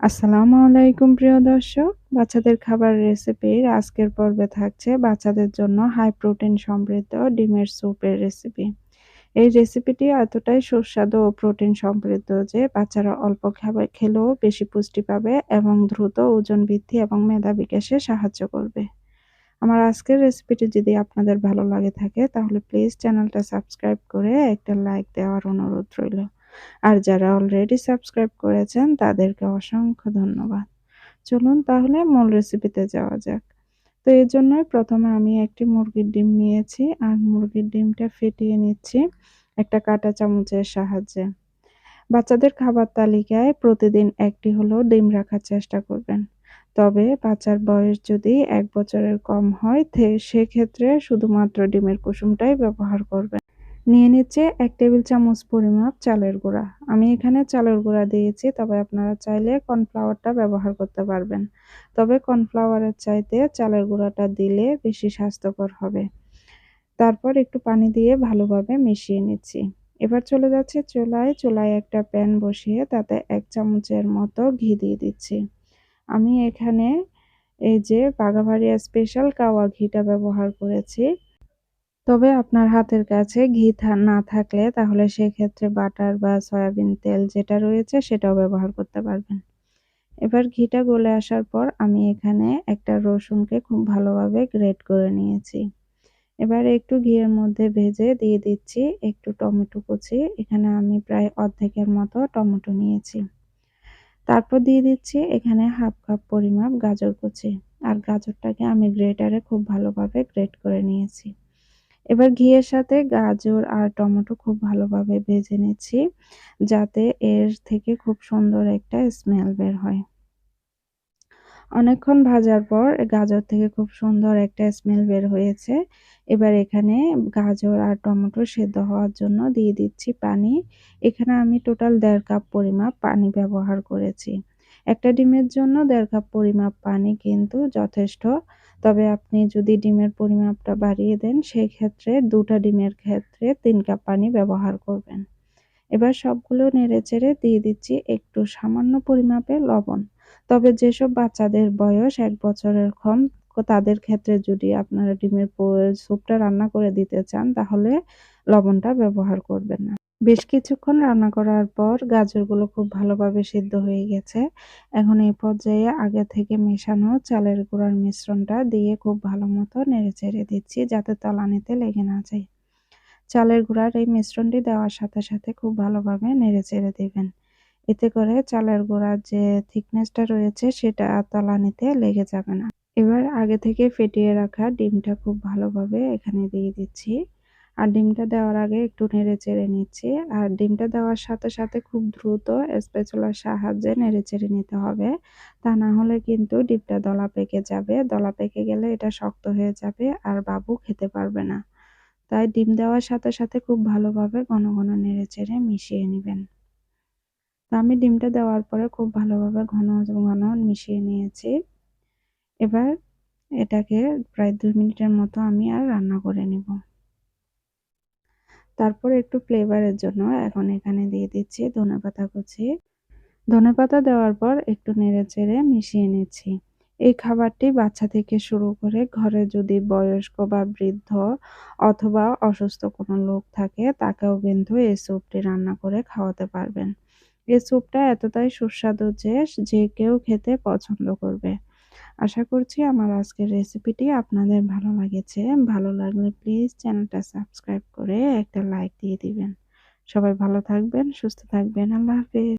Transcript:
আসসালামু আলাইকুম প্রিয় দর্শক। বাচ্চাদের খাবার রেসিপির আজকের পর্বে থাকছে বাচ্চাদের জন্য হাই প্রোটিন সমৃদ্ধ ডিমের স্যুপের রেসিপি। এই রেসিপিটি এতটাই সুস্বাদু ও প্রোটিন সমৃদ্ধ যে বাচ্চারা অল্প খাবার খেলেও বেশি পুষ্টি পাবে এবং দ্রুত ওজন বৃদ্ধি এবং মেধা বিকাশে সাহায্য করবে। আমার আজকের রেসিপিটি যদি আপনাদের ভালো লাগে থাকে তাহলে প্লিজ চ্যানেলটা সাবস্ক্রাইব করে একটা লাইক দেওয়ার অনুরোধ রইল। আর যারা অলরেডি সাবস্ক্রাইব করেছেন তাদেরকে অসংখ্য ধন্যবাদ। চলুন তাহলে মূল রেসিপিতে যাওয়া যাক। তো এর জন্যই প্রথমে আমি একটি মুরগির ডিম নিয়েছি আর মুরগির ডিমটা ফেটিয়ে নিচ্ছি একটা কাঁটা চামচের সাহায্যে। বাচ্চাদের খাবার তালিকায় প্রতিদিন একটি হলেও ডিম রাখার চেষ্টা করবেন। তবে বাচ্চার বয়স যদি ১ বছরের কম হয় সেক্ষেত্রে শুধুমাত্র ডিমের কুসুমটাই ব্যবহার করবেন। নিয়ে নিচ্ছে ১ টেবিল চামচ পরিমাপ চালের গুঁড়া। আমি এখানে চালের গুঁড়া দিয়েছি, তবে আপনারা চাইলে কর্নফ্লাওয়ারটা ব্যবহার করতে পারবেন। তবে কর্নফ্লাওয়ারের চাইতে চালের গুঁড়াটা দিলে বেশি স্বাস্থ্যকর হবে। তারপর একটু পানি দিয়ে ভালোভাবে মিশিয়ে নিচ্ছি। এবার চলে যাচ্ছি চুলায়। চুলায় একটা প্যান বসিয়ে তাতে ১ চামচের মতো ঘি দিয়ে দিচ্ছি। আমি এখানে এই যে বাঘাবাড়িয়া স্পেশাল কাওয়া ঘিটা ব্যবহার করেছি। তবে আপনার হাতের কাছে ঘি না থাকলে তাহলে সেক্ষেত্রে বাটার বা সয়াবিন তেল যেটা রয়েছে সেটাও ব্যবহার করতে পারবেন। এবার ঘিটা গলে আসার পর আমি এখানে একটা রসুনকে খুব ভালোভাবে গ্রেট করে নিয়েছি। এবার একটু ঘিয়ের মধ্যে ভেজে দিয়ে দিচ্ছি একটু টমেটো কুচি। এখানে আমি প্রায় অর্ধেকের মতো টমেটো নিয়েছি। তারপর দিয়ে দিচ্ছি এখানে 1/2 কাপ পরিমাপ গাজর কুচি। আর গাজরটাকে আমি গ্রেটারে খুব ভালোভাবে গ্রেট করে নিয়েছি। এবার ঘিয়ের সাথে গাজর আর টমেটো খুব ভালোভাবে ভেজে নিচ্ছি, যাতে এর থেকে খুব সুন্দর একটা স্মেল বের হয়। অনেকক্ষণ ভাজার পর গাজর থেকে খুব সুন্দর একটা স্মেল বের হয়েছে। এবার এখানে গাজর আর টমেটো সেদ্ধ হওয়ার জন্য দিয়ে দিচ্ছি পানি। এখানে আমি টোটাল ১.৫ কাপ পরিমাপ পানি ব্যবহার করেছি। একটা ডিমের জন্য ১.৫ কাপ পরিমাপ পানি কিন্তু যথেষ্ট। তবে আপনি যদি ডিমের পরিমাপটা বাড়িয়ে দেন সেক্ষেত্রে ২ টা ডিমের ক্ষেত্রে ৩ কাপ পানি ব্যবহার করবেন। এবার সবগুলো নেড়েচেড়ে দিয়ে দিচ্ছি একটু সামান্য পরিমাপে লবণ। তবে যেসব বাচ্চাদের বয়স ১ বছরের কম তাদের ক্ষেত্রে যদি আপনারা ডিমের স্যুপটা রান্না করে দিতে চান তাহলে লবণটা ব্যবহার করবেন না। বেশ কিছুক্ষণ রান্না করার পর গাজরগুলো খুব ভালোভাবে সিদ্ধ হয়ে গেছে। এখন এই পর্যায়ে আগে থেকে মেশানো চালের গুঁড়ার মিশ্রণটা দিয়ে খুব ভালোমতো নেড়েচেড়ে দিচ্ছি যাতে তলানিতে লেগে না যায়। চালের গুঁড়ার এই মিশ্রণটি দেওয়ার সাথে সাথে খুব ভালোভাবে নেড়েচেড়ে দিবেন। এতে করে চালের গুঁড়ার যে থিকনেসটা রয়েছে সেটা তলানিতে লেগে যাবে না। এবার আগে থেকে ফেটিয়ে রাখা ডিমটা খুব ভালোভাবে এখানে দিয়ে দিচ্ছি। আর ডিমটা দেওয়ার আগে একটু নেড়েচেড়ে নিচ্ছি। আর ডিমটা দেওয়ার সাথে সাথে খুব দ্রুত স্প্যাচুলার সাহায্যে নেড়েচেড়ে নিতে হবে। তা না হলে কিন্তু ডিমটা দলা পেকে যাবে। দলা পেকে গেলে এটা শক্ত হয়ে যাবে আর বাবু খেতে পারবে না। তাই ডিম দেওয়ার সাথে সাথে খুব ভালোভাবে ঘন ঘন নেড়েচেড়ে মিশিয়ে নিবেন। তো আমি ডিমটা দেওয়ার পরে খুব ভালোভাবে ঘন ঘন মিশিয়ে নিয়েছি। এবার এটাকে প্রায় ২ মিনিটের মতো আমি আর রান্না করে নিব। তারপর একটু ফ্লেভারের জন্য এখন এখানে দিয়ে দিচ্ছি ধনেপাতা কুচি। ধনেপাতা দেওয়ার পর একটু নেড়েচেড়ে মিশিয়ে নিচ্ছি। এই খাবারটি বাচ্চা থেকে শুরু করে ঘরে যদি বয়স্ক বা বৃদ্ধ অথবা অসুস্থ কোনো লোক থাকে তাকেও কিন্তু এই স্যুপটি রান্না করে খাওয়াতে পারবেন। এই স্যুপটা এতটাই সুস্বাদু যে যে কেউ খেতে পছন্দ করবে। আশা করছি আমার আজকের রেসিপিটি আপনাদের ভালো লেগেছে। ভালো লাগলে প্লিজ চ্যানেলটা সাবস্ক্রাইব করে একটা লাইক দিয়ে দিবেন। সবাই ভালো থাকবেন, সুস্থ থাকবেন। আল্লাহ হাফেজ।